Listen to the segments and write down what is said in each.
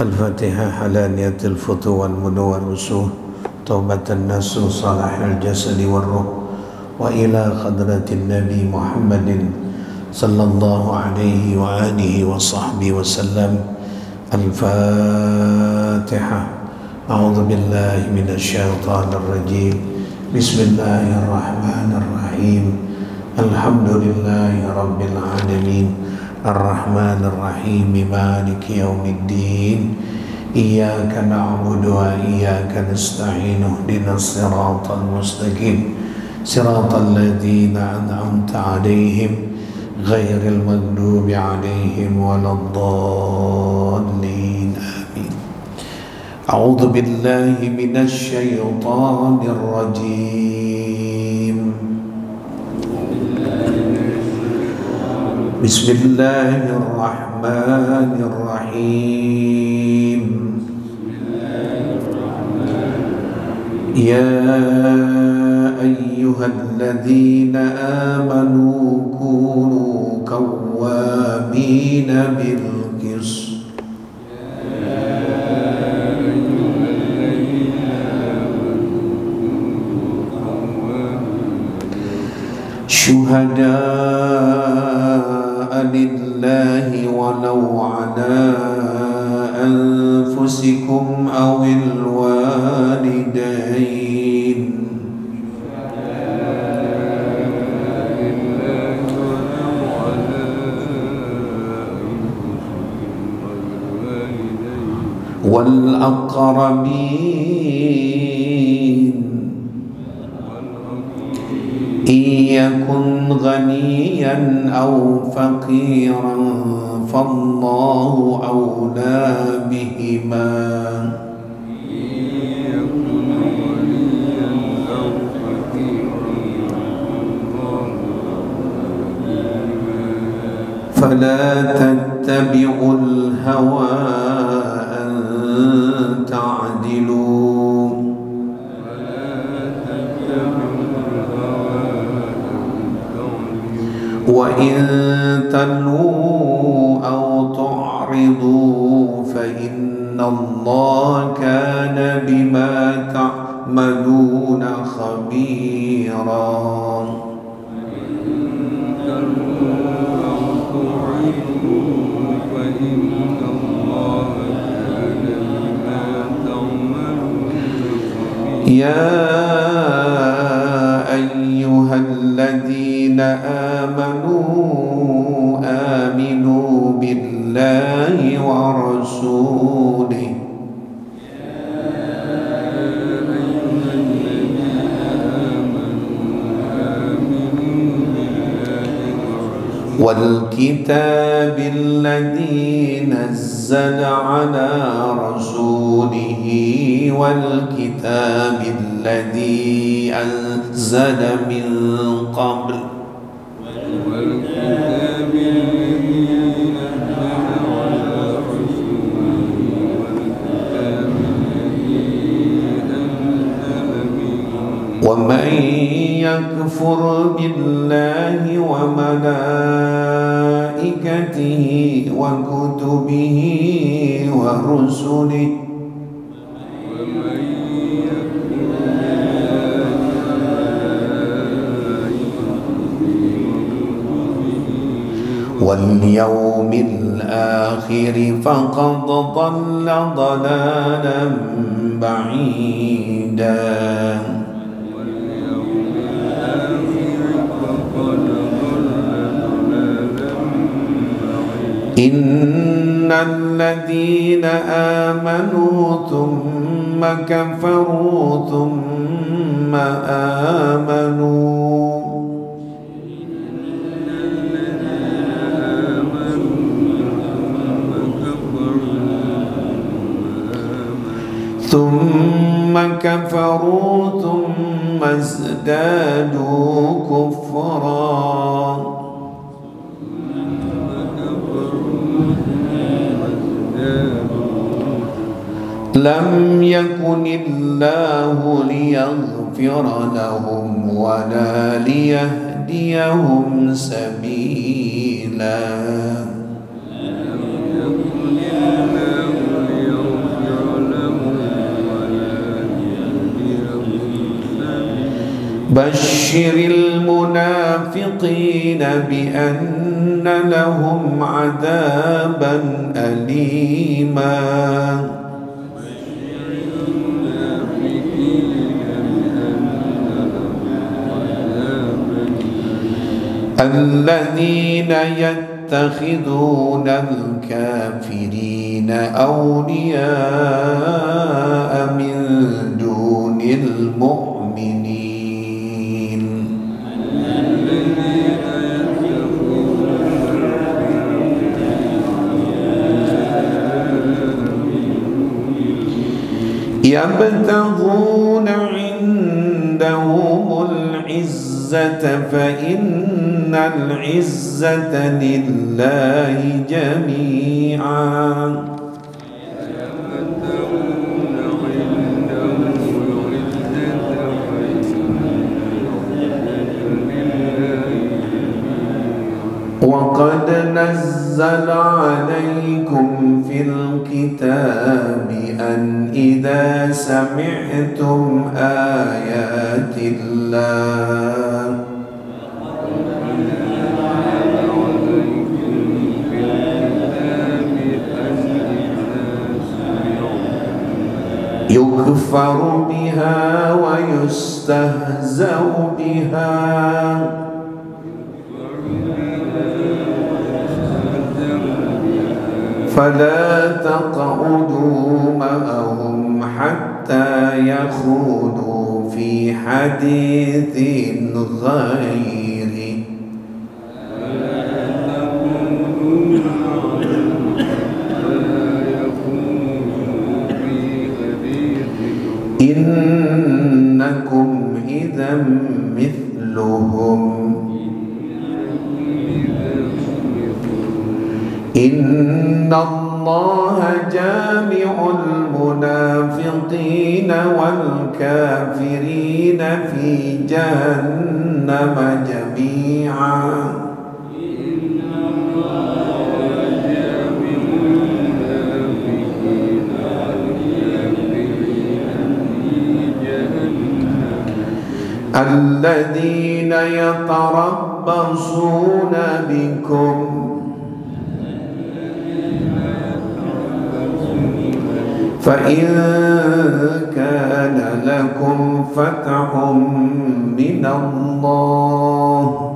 الفاتحة حلانية الفتو والمنو والرسوح توبة النسو صلاح الجسد والروح وإلى خضرة النبي محمد صلى الله عليه وآله وصحبه وسلم. الفاتحة. أعوذ بالله من الشيطان الرجيم. بسم الله الرحمن الرحيم. الحمد لله رب العالمين الرحمن الرحيم مالك يوم الدين إياك نعبد وإياك نستعين اهدنا الصراط المستقيم صراط الذين أنعمت عليهم غير المغضوب عليهم ولا الضالين آمين. أعوذ بالله من الشيطان الرجيم. بسم الله الرحمن الرحيم. يا أيها الذين آمنوا كونوا قوامين بالقسط شهداء لله ولو على أنفسكم أو الوالدين والأقربين إن يكن غنيا أو فقيرا فالله أولى بهما فلا تتبعوا الهوى أن تعدلوا وإن تلووا أو تعرضوا فإن الله كان بما تعملون خبيرا. يا أيها الذين آمنوا بالله ورسوله والكتاب الذي نزل على رسوله والكتاب الذي أنزل من قبل ومن يكفر بالله وملائكته وكتبه ورسله واليوم الآخر فقد ضل ضلالا بعيدا. إن الذين آمنوا ثم كفروا ثم آمنوا ثم كفروا ثم ازدادوا كفرا لم يكن الله ليغفر لهم ولا ليهديهم سبيلا. بشر المنافقين بأن لهم عذابا أليما الذين يتخذون الكافرين أولياء من دون المؤمنين يبتغون عندهم العزة فإن العزة لله جميعا وقد نزل عليكم في الكتاب أن إذا سمعتم آيات الله يكفر بها ويستهزأ بها فلا تقعدوا معهم حتى يخوضوا في حديث غيره إنكم إذا مثلهم إن الله جامع المنافقين والكافرين في جهنم جميعا الذين يتربصون بكم فإن كان لكم فتح من الله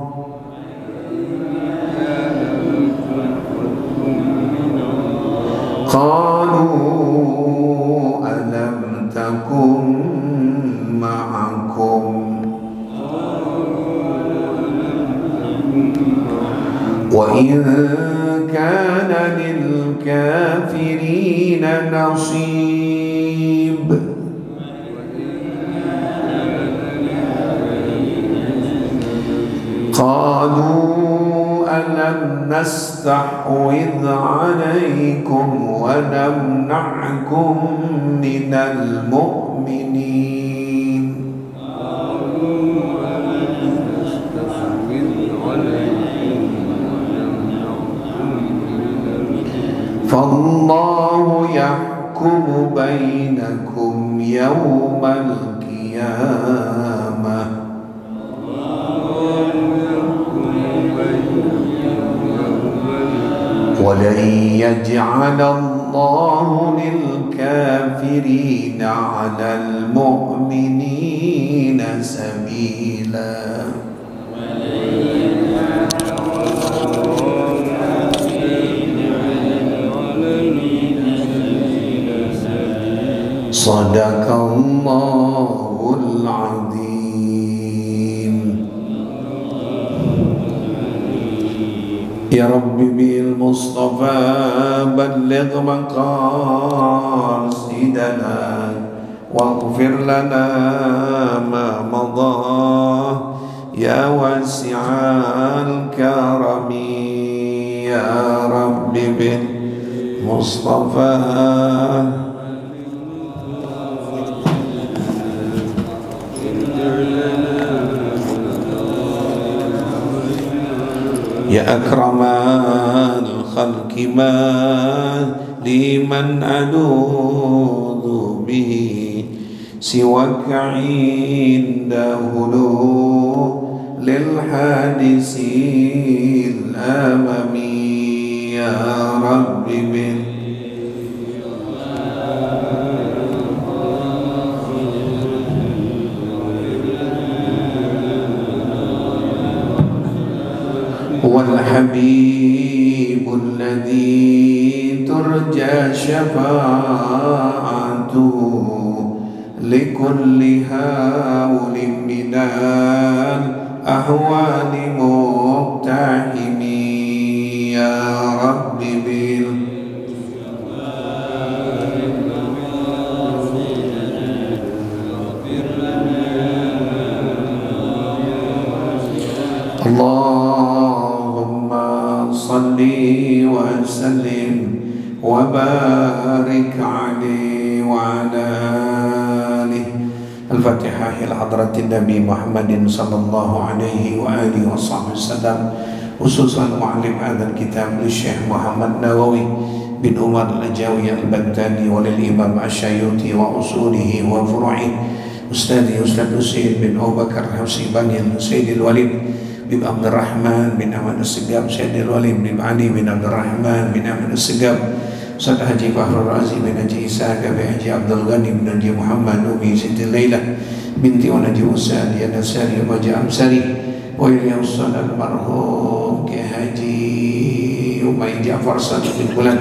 قالوا ألم تكن معكم وإن كان للكافرين نصيب قالوا ألم نستحوذ عليكم ونمنعكم من المؤمنين فالله يحكم بينكم يوم القيامة ولن يجعل الله للكافرين على المؤمنين سبيلا صدق الله العظيم يا رب بالمصطفى بلغ مقاصدنا واغفر لنا ما مضى يا واسع الكرم يا رب بالمصطفى يا أكرم الخلق ما لمن ألوذ به سواك عند هلول الحادث الأمم يا رب والحبيب الذي ترجى شفاعته لكل هول من الأهوال مقتحم يا رب اللهم صل وسلم وبارك عليه وعلى آله. الفاتحة إلى حضرة النبي محمد صلى الله عليه وآله وصحبه وسلم. خصوصا معلم هذا الكتاب للشيخ محمد نووي بن عمر الأجاوي البغدادي وللإمام الشيوطي وأصوله وفروعه أستاذي أستاذ حسين بن أبو بكر الحفصي بني سيد الوليد بن عبد الرحمن بن أحمد السقاف سيد الوليد بن علي بن عبد الرحمن بن أحمد السقاف أستاذ حجي فخر الرازي بن حجي إسحاق بن حجي عبد الغني بن حجي محمد أبي سيد الليلة بنتي ونجي أساد يا نساري وجه أمساري وإلي أصل المرحوم كهجي أمي جعفر صادق بن بلد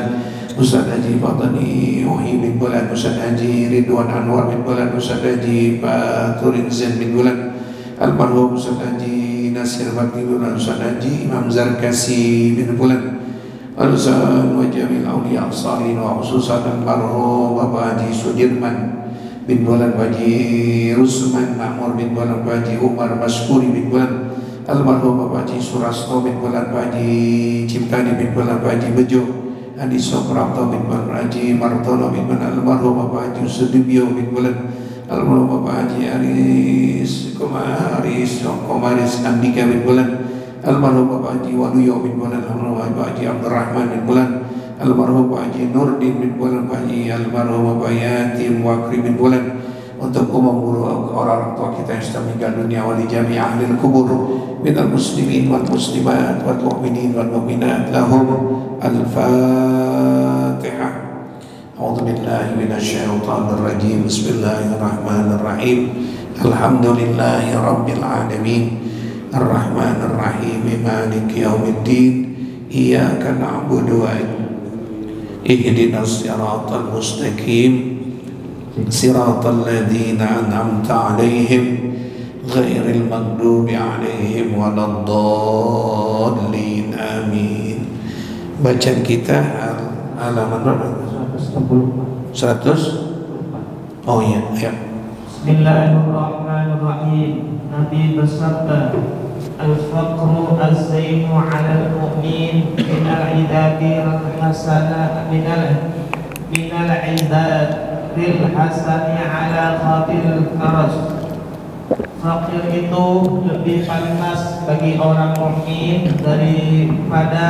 أستاذ حجي فاطني وحي بن بلد أستاذ حجي رضوان أنور بن بلد أستاذ حجي فاتورين زين بن بلد المرحوم أستاذ حجي Nasir Bakti bin Ustaz Haji Imam Zarkasi bin Bulan Al-Zan wa Jamil Aulia Al-Salihin wa khususan almarhum Bapak Haji Sudirman bin Bulan, Haji Rusman Ma'mur bin Bulan, Haji Umar Maskuri bin Bulan, almarhum Bapak Haji Surasto bin Bulan, Haji Ciptani bin Bulan, Haji Bejo Haji Sokrapto bin Bulan, Haji Martono bin Bulan, almarhum Bapak Haji Sudibyo bin Bulan, almarhum Bapak Haji Komaris Andika bin Bulan, almarhum Bapak Haji Waluyo bin Bulan, almarhum Bapak Haji Abdurrahman bin Bulan, almarhum Bapak Haji Nurdin bin Bulan, almarhum Bapak Yatim Wakri bin Bulan, untuk umum orang tua kita yang sudah meninggal dunia wali jami' ahli kubur minal muslimin wal muslimat wal mu'minin wal mu'minat lahum al-Fatihah. أعوذ بالله من الشيطان الرجيم. بسم الله الرحمن الرحيم. الحمد لله رب العالمين الرحمن الرحيم مالك يوم الدين إياك نعبد اهدنا الصراط المستقيم صراط الذين أنعمت عليهم غير المغضوب عليهم ولا الضالين آمين. Bacaan kita halaman berapa? 100. Oh iya, ya. Bismillahirrahmanirrahim. Nabi bersabda, al-faqru az-zainu 'alal mu'min min al-'idati al-hasana min al-'idati al-hasani 'ala khatil karas. Fakir itu lebih panas bagi orang mukmin daripada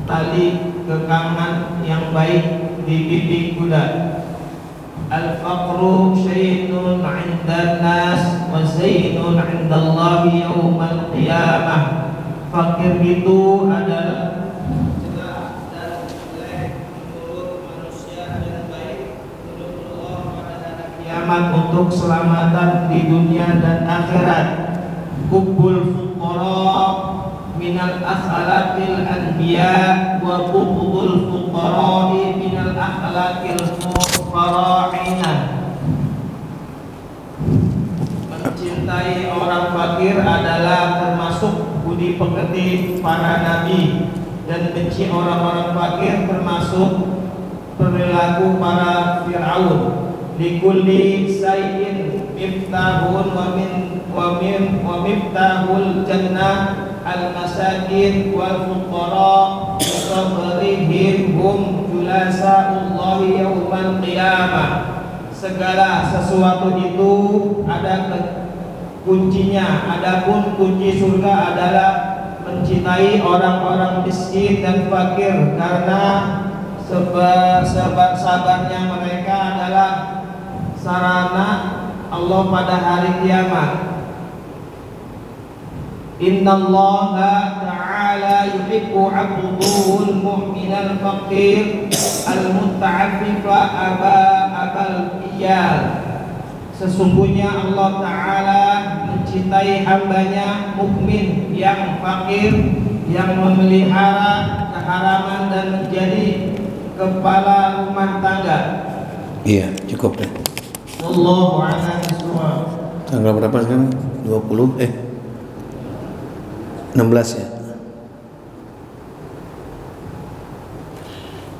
tali kekangan yang baik di pipi kuda. Al-faqru syai'un 'indan nas wa zainun 'indallahi yaumal qiyamah. Fakir itu adalah celah dan jelek menurut manusia dan baik menurut Allah pada hari kiamat untuk keselamatan di dunia dan akhirat. Hubbul fuqara minal akhlaqil anbiya wa bughdul fuqara'i minal akhlaqil mufara'ina. Mencintai orang fakir adalah termasuk budi pekerti para nabi, dan benci orang-orang fakir termasuk perilaku para Fir'aun. Likulli sayyin miftahun wa miftahul jannah al-masakin wal fuqara sabrihim hum julasa'ullahi yawmal qiyamah. Segala sesuatu itu ada kuncinya. Adapun kunci surga adalah mencintai orang-orang miskin dan fakir, karena sabarnya mereka adalah sarana Allah pada hari kiamat. Innallaha ta'ala yuhibbu 'abduhul mu'minal faqir al-muta'affifa abal iyal. Sesungguhnya Allah Ta'ala mencintai hambanya mukmin yang fakir, yang memelihara keharaman dan menjadi kepala rumah tangga. Iya, cukup deh. Wallahu a'lam bishawab. Tanggal berapa sekarang? 16 ya.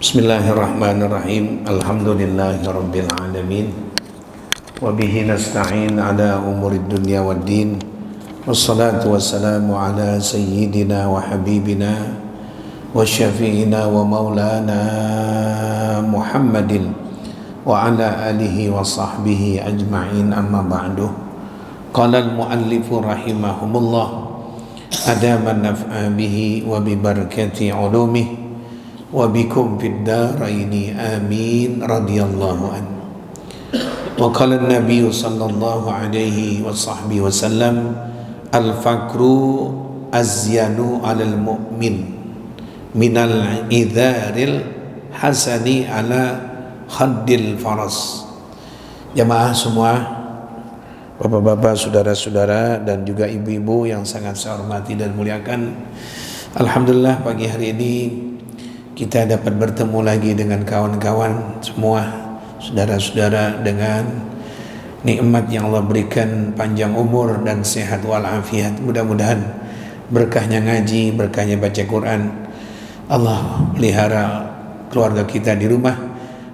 Bismillahirrahmanirrahim. Alhamdulillahirabbil alamin. Wa bihi nasta'in ala umuri dunya waddin. Wassalatu wassalamu ala sayyidina wa habibina wa syafi'ina wa maulana Muhammadin wa ala alihi wa sahbihi ajma'in, amma ba'du. Qala al-muallifu rahimahumullah adaman naf'a bihi wa bi barakati ulumih wa bikum fid daraini amin radhiyallahu anhu. Wa qala an-nabiy sallallahu alaihi wa sahbihi wasallam al-fakru azyanu 'alal mu'min minal idharil hasani ala khaddil faras. Jamaah semua, bapak-bapak, saudara-saudara dan juga ibu-ibu yang sangat saya hormati dan muliakan, alhamdulillah pagi hari ini kita dapat bertemu lagi dengan kawan-kawan semua, saudara-saudara, dengan nikmat yang Allah berikan panjang umur dan sehat walafiat. Mudah-mudahan berkahnya ngaji, berkahnya baca Quran, Allah pelihara keluarga kita di rumah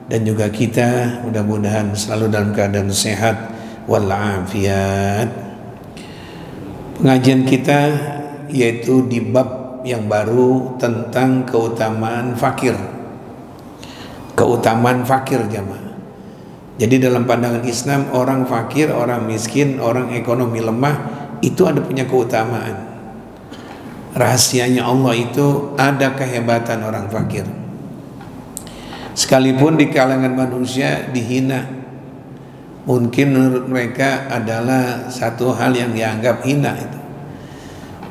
dan juga kita mudah-mudahan selalu dalam keadaan sehat walafiat. Pengajian kita yaitu di bab yang baru tentang keutamaan fakir. Keutamaan fakir, jamaah. Jadi dalam pandangan Islam, orang fakir, orang miskin, orang ekonomi lemah itu ada punya keutamaan. Rahasianya Allah itu ada kehebatan orang fakir. Sekalipun di kalangan manusia dihina, mungkin menurut mereka adalah satu hal yang dianggap hina itu.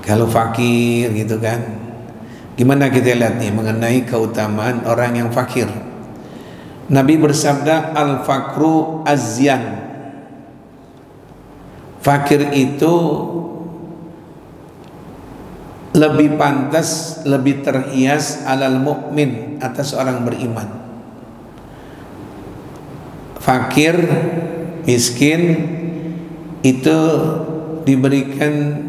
Kalau fakir gitu kan. Gimana kita lihat nih mengenai keutamaan orang yang fakir. Nabi bersabda, al-fakru azyan. Fakir itu lebih pantas, lebih terhias alal mukmin, atas orang beriman. Fakir, miskin itu diberikan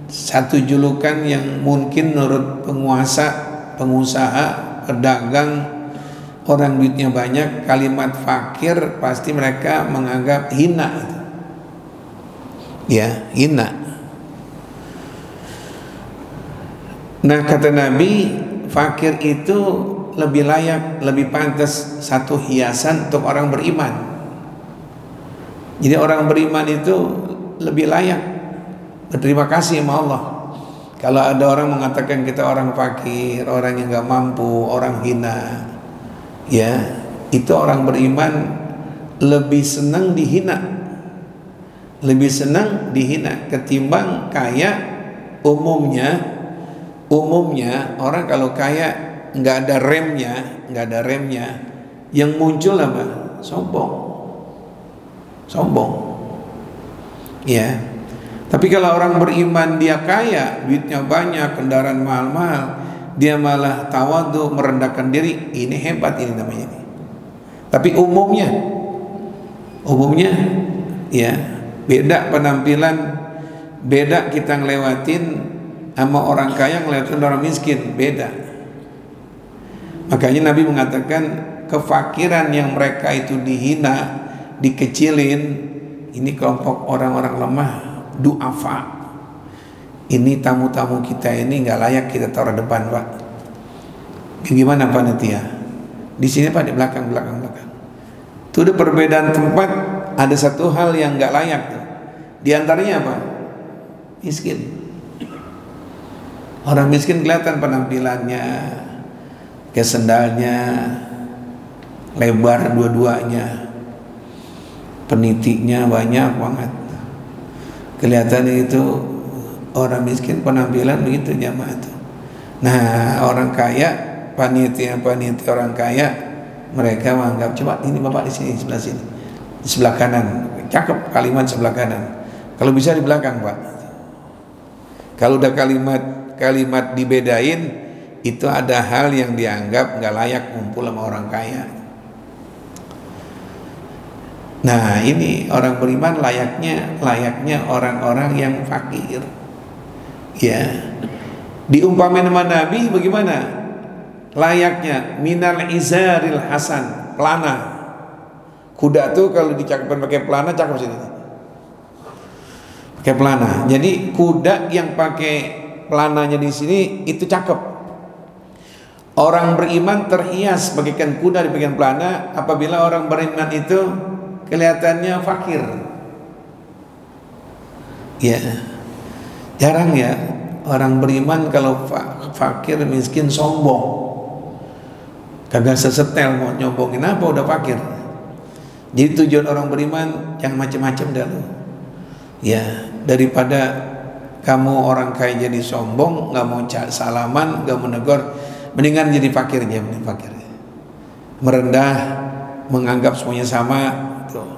satu julukan yang mungkin menurut penguasa, pengusaha, pedagang, orang duitnya banyak, kalimat fakir pasti mereka menganggap hina. Ya, hina. Nah, kata Nabi, fakir itu lebih layak, lebih pantas satu hiasan untuk orang beriman. Jadi orang beriman itu lebih layak berterima kasih sama Allah. Kalau ada orang mengatakan kita orang fakir, orang yang gak mampu, orang hina, ya, itu orang beriman lebih senang dihina, lebih senang dihina ketimbang kaya. Umumnya orang kalau kaya nggak ada remnya, yang muncul apa? Sombong, ya. Tapi kalau orang beriman dia kaya, duitnya banyak, kendaraan mahal-mahal, dia malah tawadhu, merendahkan diri. Ini hebat, ini namanya ini. Tapi umumnya ya beda penampilan, beda kita ngelewatin sama orang kaya, ngelewatin orang miskin, beda. Makanya Nabi mengatakan kefakiran yang mereka itu dihina, dikecilin, ini kelompok orang-orang lemah, du'afa. Ini tamu-tamu kita ini nggak layak kita taruh depan, Pak. Gimana panitia? Di sini Pak, di belakang. Itu ada perbedaan tempat, ada satu hal yang nggak layak. Di antaranya apa? Miskin. Orang miskin kelihatan penampilannya, kayak sendalnya lebar dua-duanya, penitinya banyak banget. Kelihatan itu orang miskin penampilan begitu jamaah itu. Nah, orang kaya, panitia orang kaya, mereka menganggap, coba ini bapak di sini, sebelah sini, di sebelah kanan, cakep kalimat sebelah kanan. Kalau bisa di belakang pak. Kalau udah kalimat dibedain, itu ada hal yang dianggap nggak layak ngumpul sama orang kaya. Nah, ini orang beriman layaknya orang-orang yang fakir. Ya. Diumpamain sama Nabi bagaimana? Layaknya minal izaril hasan, pelana. Kuda tuh kalau dicakepin pakai pelana cakep sini. Pakai pelana. Jadi kuda yang pakai pelananya di sini itu cakep. Orang beriman terhias bagaikan kuda di bagian pelana apabila orang beriman itu kelihatannya fakir. Ya. Jarang ya orang beriman kalau fakir miskin sombong. Kagak sesetel mau nyombongin apa udah fakir. Jadi tujuan orang beriman yang macam-macam dah lu. Ya, daripada kamu orang kaya jadi sombong, nggak mau salaman, nggak mau negor, mendingan jadi fakir aja, mending fakir. Merendah, menganggap semuanya sama. Tuh.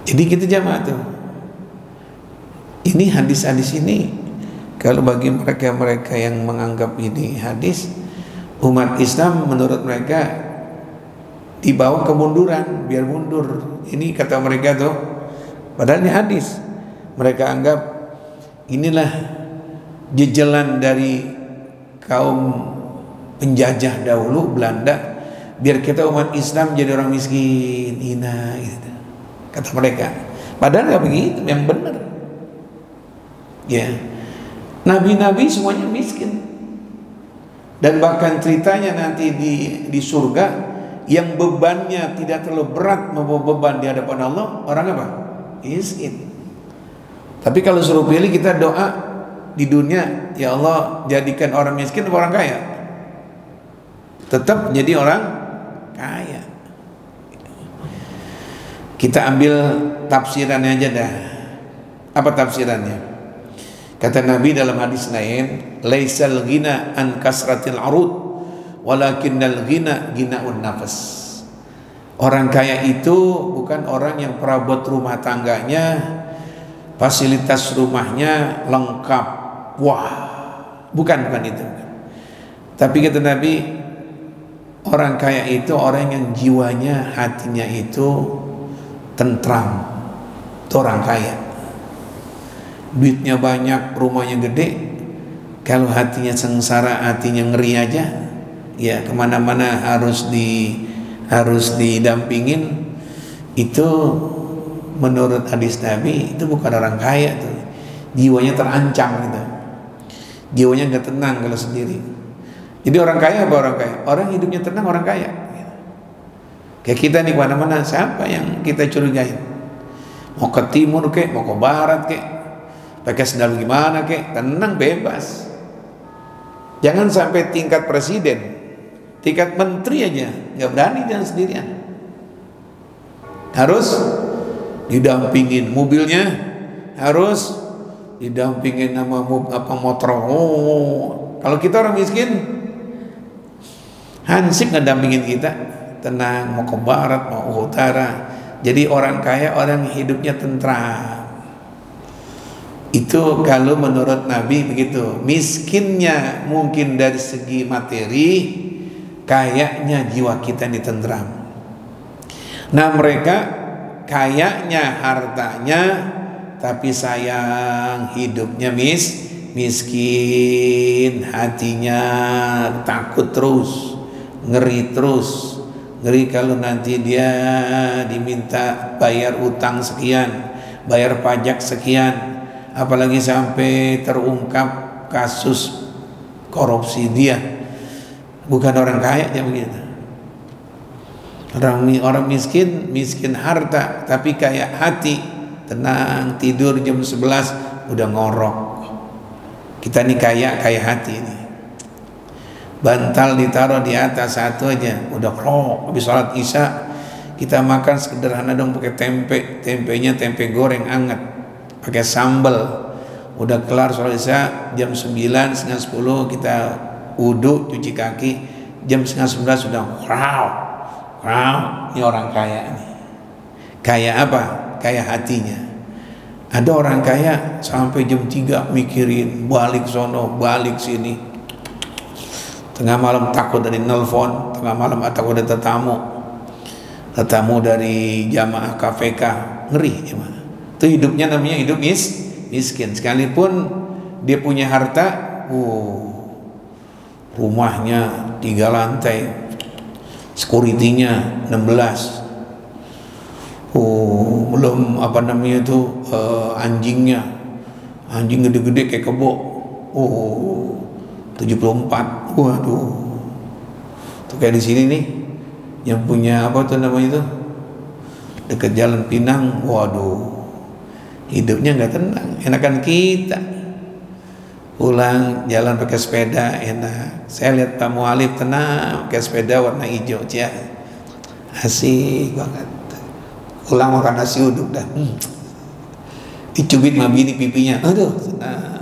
Jadi kita jamaah tuh. Ini hadis-hadis ini kalau bagi mereka-mereka yang menganggap ini hadis, umat Islam menurut mereka dibawa kemunduran, biar mundur. Ini kata mereka tuh, padahal ini hadis. Mereka anggap inilah jejelan dari kaum penjajah dahulu Belanda, biar kita umat Islam jadi orang miskin, hina gitu. Kata mereka. Padahal nggak begitu, yang benar. Ya. Nabi-nabi semuanya miskin. Dan bahkan ceritanya nanti di surga yang bebannya tidak terlalu berat membawa beban di hadapan Allah, orang apa? Miskin. Tapi kalau suruh pilih kita doa di dunia, ya Allah jadikan orang miskin atau orang kaya? Tetap jadi orang kaya. Kita ambil tafsirannya aja dah. Apa tafsirannya? Kata Nabi dalam hadis lain, laisal ghina an kasratil arud walakinnal ghina ghinaun nafas. Orang kaya itu bukan orang yang perabot rumah tangganya, fasilitas rumahnya lengkap. Wah, bukan itu. Tapi kata Nabi, orang kaya itu orang yang jiwanya, hatinya itu tentram. Itu orang kaya. Duitnya banyak, rumahnya gede, kalau hatinya sengsara, hatinya ngeri aja, ya kemana-mana harus didampingin. Itu menurut hadis Nabi itu bukan orang kaya tuh. Jiwanya terancam gitu. Jiwanya nggak tenang kalau sendiri. Jadi orang kaya apa orang kaya? Orang hidupnya tenang, orang kaya. Kayak kita nih kemana-mana, siapa yang kita curigain? Mau ke timur kek, mau ke barat kek, pakai sendal gimana kek, tenang bebas. Jangan sampai tingkat presiden, tingkat menteri aja nggak berani jalan sendirian. Harus didampingin, mobilnya harus didampingin sama motor. Kalau kita orang miskin, hansip ngedampingin kita, tenang, mau ke barat, mau ke utara. Jadi orang kaya orang hidupnya tentram. Itu kalau menurut Nabi begitu. Miskinnya mungkin dari segi materi, kayaknya jiwa kita ditentram. Nah mereka kayaknya hartanya, tapi sayang hidupnya miskin, hatinya takut terus, ngeri terus, ngeri kalau nanti dia diminta bayar utang sekian, bayar pajak sekian. Apalagi sampai terungkap kasus korupsi dia. Bukan orang kaya ya begitu. Orang miskin harta tapi kaya hati, tenang, tidur jam 11 udah ngorok. Kita nih kaya hati ini. Bantal ditaruh di atas satu aja udah krok, habis sholat isya kita makan sederhana dong, pakai tempe, tempenya tempe goreng anget, pakai sambal. Udah kelar sholat isya jam 9, setengah 10 kita wudu, cuci kaki, jam setengah 11 sudah wow, ini orang kaya nih. Kaya apa? Kaya hatinya. Ada orang kaya sampai jam 3 mikirin, balik sono, balik sini. Tengah malam takut dari nelpon, tengah malam takut ada tetamu dari jamaah KPK, ngeri gimana? Itu hidupnya namanya hidup miskin. Sekalipun dia punya harta, rumahnya 3 lantai, security-nya 16, belum apa namanya itu anjing gede-gede kayak kebo, 74, waduh, tuh kayak di sini nih, yang punya apa tuh namanya itu, dekat Jalan Pinang, waduh, hidupnya nggak tenang. Enakan kita pulang jalan pakai sepeda enak. Saya lihat Pak Mualif tenang pakai sepeda warna hijau, ya asik banget. Pulang makan nasi uduk dah, dicubit sama bini pipinya, aduh senang.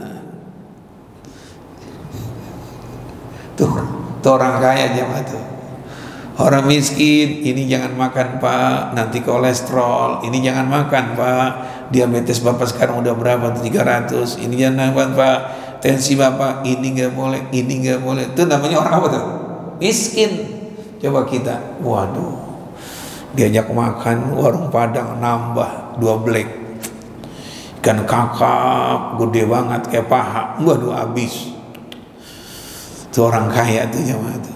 Tuh orang kaya jamaah tuh. Orang miskin, ini jangan makan Pak, nanti kolesterol. Ini jangan makan Pak, diabetes Bapak sekarang udah berapa? 300. Ini jangan makan Pak, tensi Bapak ini nggak boleh, ini nggak boleh. Itu namanya orang apa tuh? Miskin. Coba kita, waduh, diajak makan warung Padang nambah 2 black, ikan kakap gede banget kayak paha, waduh habis. Itu orang kaya tuh jamaah tuh.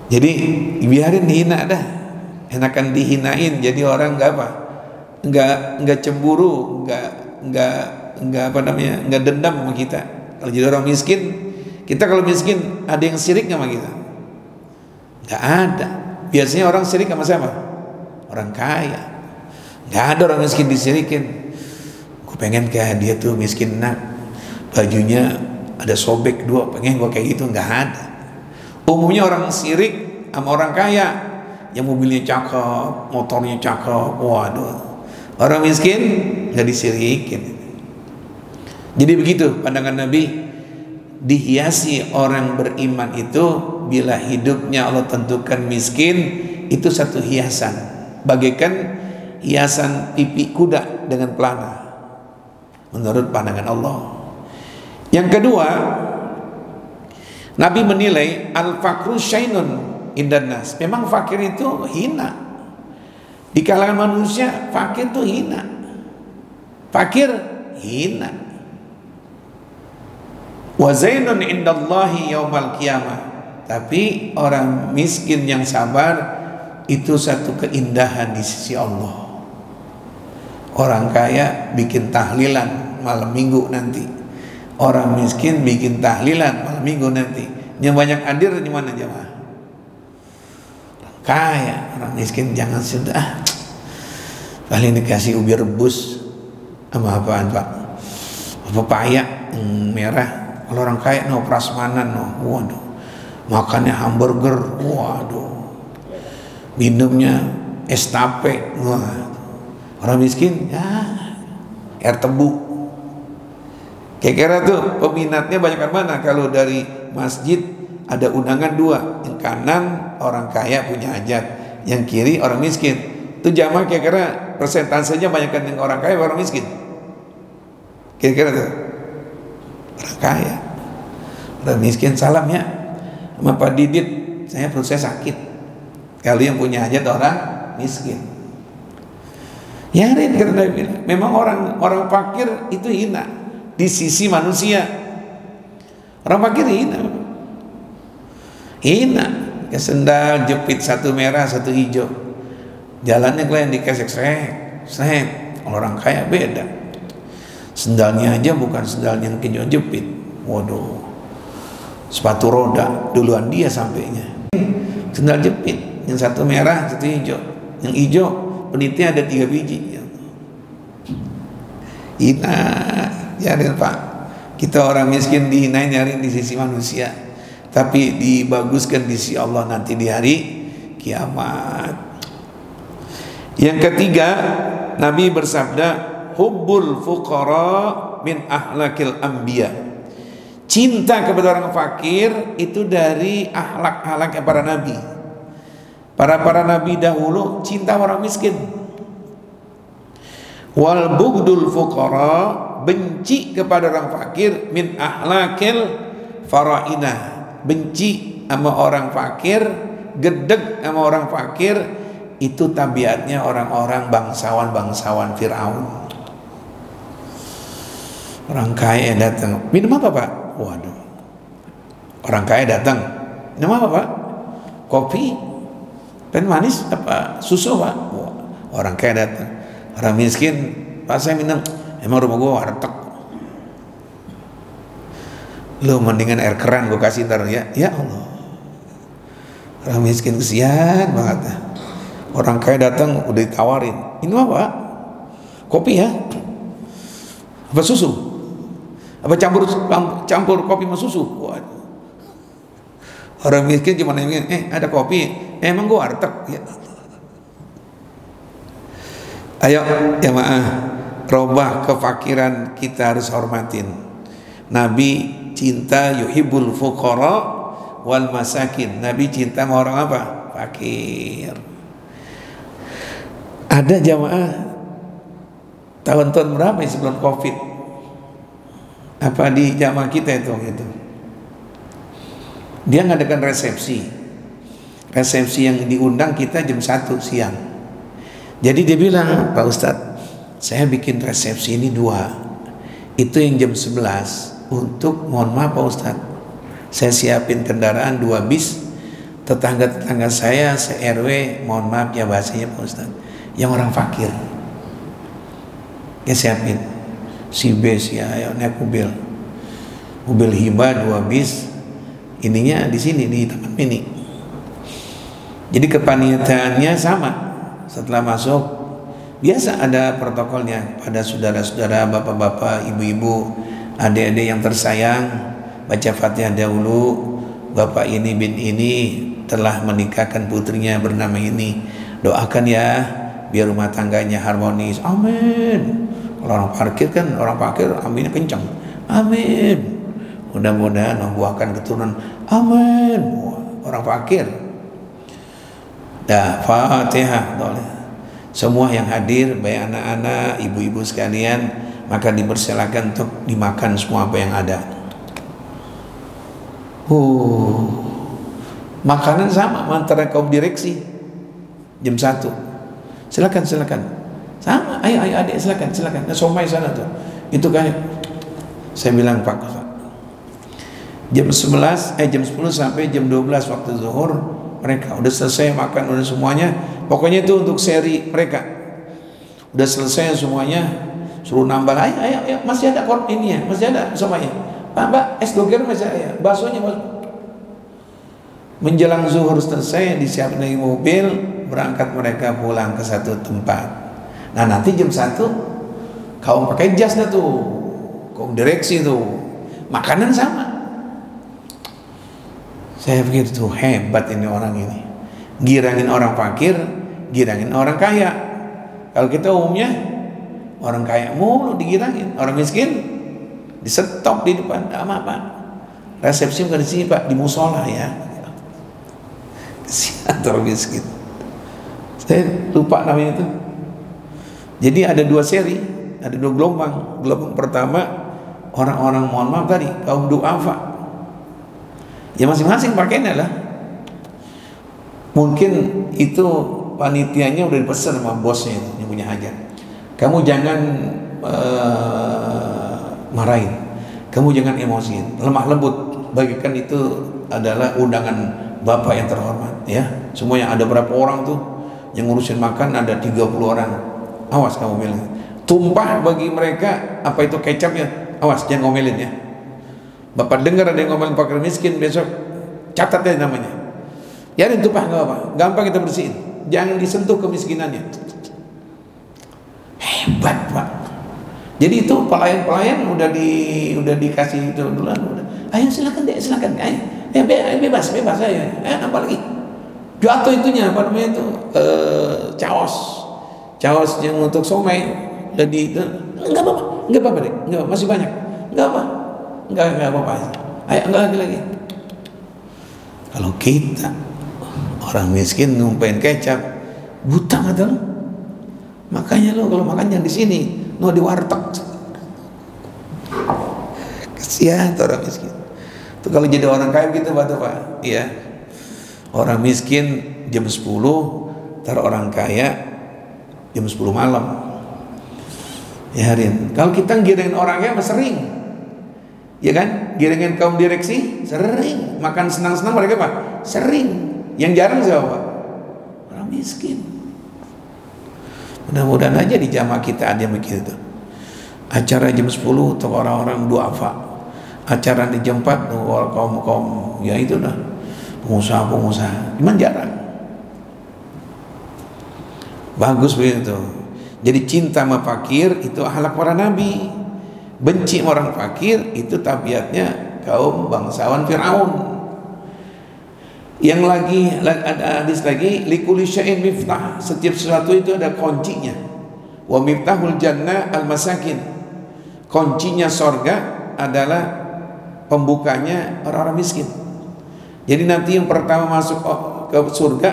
Jadi biarin dihina dah, enakan dihinain. Jadi orang nggak cemburu, nggak apa namanya, nggak dendam sama kita. Kalau jadi orang miskin, kita kalau miskin ada yang sirik sama kita? Nggak ada. Biasanya orang sirik sama siapa? Orang kaya. Nggak ada orang miskin disirikin. Gue pengen kayak dia tuh miskin, nak, bajunya ada sobek 2, pengen gue kayak gitu. Nggak ada. Umumnya orang sirik sama orang kaya, yang mobilnya cakep, motornya cakep, waduh. Orang miskin nggak disirikin. Jadi begitu pandangan Nabi, dihiasi orang beriman itu bila hidupnya Allah tentukan miskin, itu satu hiasan, bagaikan hiasan pipi kuda dengan pelana, menurut pandangan Allah. Yang kedua, Nabi menilai al-fakru syainun indannas. Memang fakir itu hina. Di kalangan manusia fakir itu hina. Fakir hina. Wa zainun indallahi yaumal qiyamah. Tapi orang miskin yang sabar itu satu keindahan di sisi Allah. Orang kaya bikin tahlilan malam minggu nanti. Orang miskin bikin tahlilan malam minggu nanti. Yang banyak hadir di mana jemaah? Orang kaya, orang miskin jangan sudah. Paling dikasih ubi rebus sama apaan Pak? Pepaya merah. Kalau orang kaya no prasmanan no, waduh. Makannya hamburger, waduh. Minumnya es tape, waduh. Orang miskin ya air tebu. Kira-kira tuh peminatnya banyak mana? Kalau dari masjid ada undangan 2, yang kanan orang kaya punya hajat, yang kiri orang miskin. Itu jamaah kira-kira persentasenya banyakkan yang orang kaya orang miskin. Kira-kira tuh orang kaya, orang miskin salam ya sama Pak Didit, saya perut saya sakit. Kalau yang punya hajat orang miskin. Ya Rin, kata Nabi, memang orang fakir itu hina di sisi manusia. Orang fakir hina, ke sendal jepit, 1 merah 1 hijau, jalannya kalian dikesek srek. Orang kaya beda, sendalnya aja bukan sendal yang hijau jepit, waduh, sepatu roda duluan dia sampainya. Sendal jepit yang 1 merah 1 hijau, yang hijau penitnya ada 3 biji. Hina. Nyarin Pak, kita orang miskin dihinain, nyarin di sisi manusia, tapi dibaguskan di sisi Allah nanti di hari kiamat. Yang ketiga, Nabi bersabda, hubbul fuqara min ahlakil anbiya. Cinta kepada orang fakir itu dari akhlak-akhlaknya para nabi. Para nabi dahulu cinta orang miskin. Wal bughdul fuqara, benci kepada orang fakir, min ahlakil faraina, benci sama orang fakir, gedeg sama orang fakir, itu tabiatnya orang-orang bangsawan Fir'aun. Orang kaya datang, minum apa Pak? Waduh, orang kaya datang, minum apa Pak? Kopi, teh manis apa susu Pak? Wah, orang kaya datang. Orang miskin, Pak saya minum, emang rumah gua warteg. Lu mendingan air keran gua kasih ntar ya. Ya Allah, orang miskin kesian banget. Orang kaya datang udah ditawarin, ini apa? Kopi ya? Apa susu? Apa campur kopi sama susu? Waduh. Orang miskin cuma nanya, ada kopi? Emang gua warteg? Ya Allah. Ayo jamaah, robah kefakiran kita harus hormatin. Nabi cinta yuhibbul fuqara wal masakin. Nabi cinta sama orang apa? Fakir. Ada jamaah tahun-tahun berapa ya sebelum Covid? Apa di jamaah kita itu gitu. Dia ngadakan resepsi. Resepsi yang diundang kita jam 1 siang. Jadi dia bilang, Pak Ustadz, saya bikin resepsi ini 2. Itu yang jam 11 untuk, mohon maaf Pak Ustadz, saya siapin kendaraan 2 bis. Tetangga-tetangga saya se-RW, mohon maaf ya bahasanya Pak Ustadz, yang orang fakir. Ya siapin si bis ya, naik mobil hibah 2 bis. Ininya di sini di Taman Mini. Jadi kepanitiaannya sama. Setelah masuk, biasa ada protokolnya pada saudara-saudara, bapak-bapak, ibu-ibu, adik-adik yang tersayang, baca Fatihah dahulu. Bapak ini bin ini telah menikahkan putrinya bernama ini. Doakan ya biar rumah tangganya harmonis. Amin. Kalau orang parkir kan, orang parkir aminnya kencang. Amin. Mudah-mudahan membuahkan keturunan. Amin. Orang fakir. Dah, Fatihah. Semua yang hadir, baik anak-anak, ibu-ibu sekalian, maka dipersilakan untuk dimakan semua apa yang ada. Makanan sama antara kaum direksi jam 1. Silakan. Sama, ayo adik silakan. Nah, somai sana tuh. Itu kayak saya bilang Pak, jam 10 sampai jam 12 waktu zuhur mereka udah selesai makan, udah semuanya. Pokoknya itu untuk seri mereka. Udah selesai semuanya, suruh nambah. Ayo, masih ada korp ini ya, masih ada semuanya. Pak, es doger masih ada, baksonya mas. Menjelang zuhur selesai, disiapkan lagi mobil, berangkat mereka pulang ke satu tempat. Nah nanti jam 1 kaum pakai jas dah tuh, kaum direksi tuh, makanan sama. Saya pikir tuh hebat ini orang ini, girangin orang fakir, girangin orang kaya. Kalau kita umumnya orang kaya mulu digirangin, orang miskin disetop di depan. Apa? Resepsi bukan di sini Pak, di musola ya. Kesian orang miskin. Saya lupa namanya itu. Jadi ada 2 seri, ada 2 gelombang. Gelombang pertama orang-orang mohon maaf tadi kaum du'afa. Ya masing-masing pakainya lah. Mungkin itu panitianya udah dipesan sama bosnya itu, yang punya hajat. Kamu jangan marahin, kamu jangan emosiin, lemah lembut. Bagikan itu adalah undangan bapak yang terhormat ya. Semuanya ada berapa orang tuh yang ngurusin makan, ada 30 orang. Awas kamu bilang. Tumpah bagi mereka apa itu kecapnya. Awas jangan ngomelin ya. Bapak dengar ada yang ngomelin fakir miskin, besok catat ya namanya. Ya itu tumpah nggak apa, gampang kita bersihin. Jangan disentuh kemiskinannya. Hebat Pak. Jadi itu pelayan udah dikasih itu duluan. Ayo silakan deh, silakan. Ayo bebas ayo. Apa lagi? Jatuh itunya apa namanya itu caos yang untuk somai jadi enggak apa-apa deh, enggak, masih banyak, enggak apa-apa, ayo enggak lagi. Kalau kita orang miskin numpain kecap, buta mata lu, makanya lu kalau makan jangan di sini, di warteg. Kesian tuh orang miskin. Tuh kalau jadi orang kaya gitu Pak, iya. Orang miskin jam 10, ntar orang kaya jam 10 malam. Ya Rin, kalau kita giringin orang kaya mah sering, ya kan? Giringin kaum direksi sering, makan senang-senang mereka Pak, sering. Yang jarang siapa Pak? Orang miskin. Mudah-mudahan aja di jamaah kita ada yang begitu. Acara jam 10 untuk orang-orang duafa, acara di jam 4 untuk kaum ya itu dah pengusaha, cuman jarang. Bagus begitu. Jadi cinta sama fakir itu akhlak para nabi. Benci sama orang fakir itu tabiatnya kaum bangsawan Firaun. Yang lagi ada hadis lagi, likulli syai'in miftah. Setiap sesuatu itu ada kuncinya. Wa miftahul jannah al-masakin. Kuncinya sorga adalah pembukanya orang-orang miskin. Jadi nanti yang pertama masuk ke surga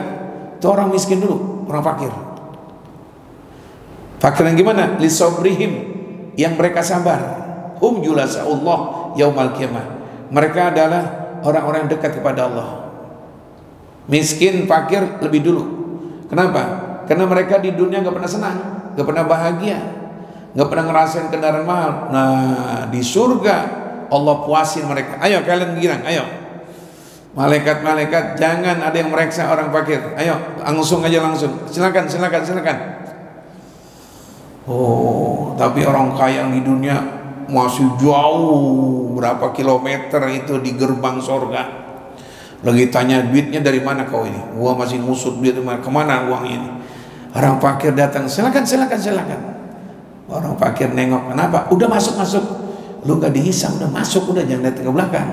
itu orang miskin dulu, orang fakir. Fakir yang gimana? Lisobrihim, yang mereka sabar. Hum julasaullah yaumal qiyamah. Mereka adalah orang-orang yang dekat kepada Allah. Miskin, fakir lebih dulu. Kenapa? Karena mereka di dunia gak pernah senang, gak pernah bahagia, gak pernah ngerasain kendaraan mahal. Nah di surga Allah puasin mereka. Ayo kalian girang, ayo. Malaikat-malaikat jangan ada yang mereksa orang fakir. Ayo langsung aja langsung. Silakan. Oh, tapi orang kaya di dunia masih jauh berapa kilometer itu di gerbang surga. Lagi tanya duitnya dari mana kau ini? Gua masih ngusut duit kemana uang ini? Orang fakir datang, silakan. Orang fakir nengok, kenapa? Udah masuk. Lu nggak dihisap, udah masuk, udah jangan datang ke belakang.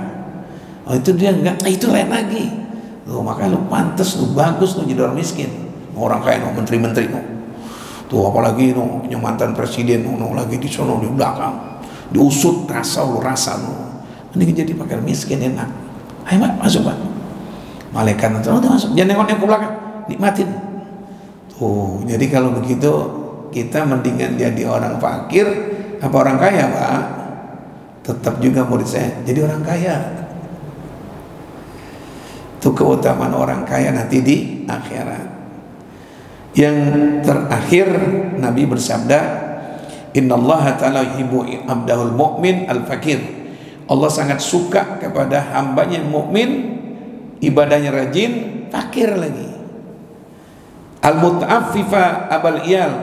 Oh itu dia enggak, itu lain lagi. Lu makanya lu pantas, lu bagus, lu jadi orang miskin. Orang kaya, menteri-menteri, tuh apalagi yang mantan presiden, lagi di sono di belakang, diusut rasa lu. Ini jadi pakar miskin enak. Ayo Pak, masuk Pak. Malaikat udah masuk, jangan nengok ke belakang, nikmatin. Tuh, jadi kalau begitu kita mendingan jadi orang fakir apa orang kaya Pak? Tetap juga murid saya jadi orang kaya. Itu keutamaan orang kaya nanti di akhirat. Yang terakhir Nabi bersabda, innallaha ta'ala yuhibbu abdahul mu'min al-fakir. Allah sangat suka kepada hambanya mukmin, ibadahnya rajin, fakir lagi. Al-muta'affifa abal iyal,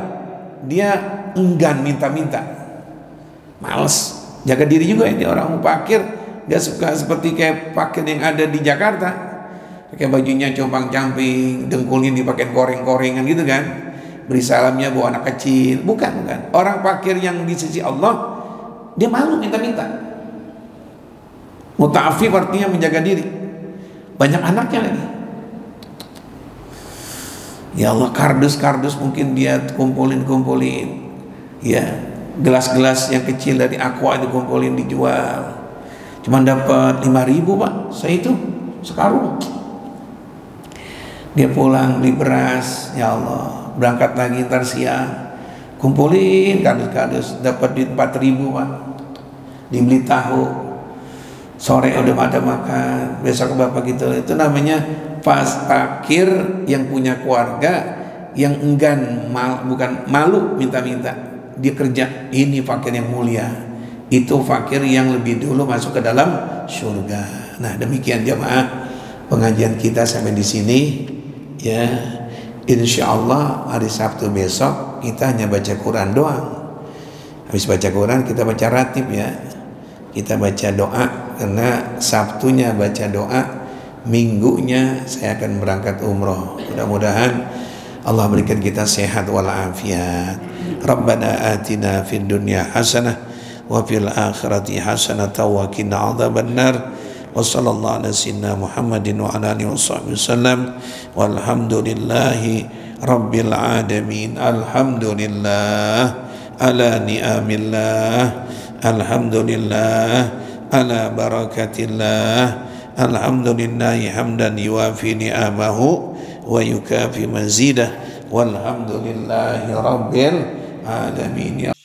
dia enggan minta-minta, males, jaga diri juga ini orang fakir. Dia suka seperti kayak fakir yang ada di Jakarta, pakai bajunya compang-camping, dengkulnya dipakai koreng-korengan gitu kan, beri salamnya bawa anak kecil. Bukan. Orang fakir yang di sisi Allah dia malu minta-minta. Muta'affif artinya menjaga diri. Banyak anaknya lagi. Ya Allah, kardus mungkin dia kumpulin. Ya, gelas-gelas yang kecil dari Aqua dikumpulin dijual. Cuman dapat 5.000 Pak. Saya itu sekarung. Dia pulang beli beras, ya Allah, berangkat lagi ntar siang, kumpulin kardus, dapat duit 4.000 Pak. Dibeli tahu, sore udah ada makan, besok bapak gitu. Itu namanya fakir yang punya keluarga, yang enggan bukan malu minta-minta. Dia kerja, ini fakir yang mulia. Itu fakir yang lebih dulu masuk ke dalam surga. Nah demikian jemaah pengajian kita sampai di sini. Ya, insya Allah hari Sabtu besok kita hanya baca Quran doang. Habis baca Quran kita baca ratib ya. Kita baca doa karena Sabtunya baca doa, Minggunya saya akan berangkat umroh. Mudah-mudahan Allah berikan kita sehat walafiat. Rabbana atina fid dunya hasanah wa fil akhirati hasanah wa qina adzabannar. wa sallallahu ala sayyidina Muhammadin wa ala alihi wasallam walhamdulillahi rabbil alamin. Alhamdulillah ala ni'amillah, alhamdulillah ala barakatillah, alhamdulillahi hamdan yuwafi ni'amahu wa yukafi mazidah, walhamdulillahi rabbil alamin.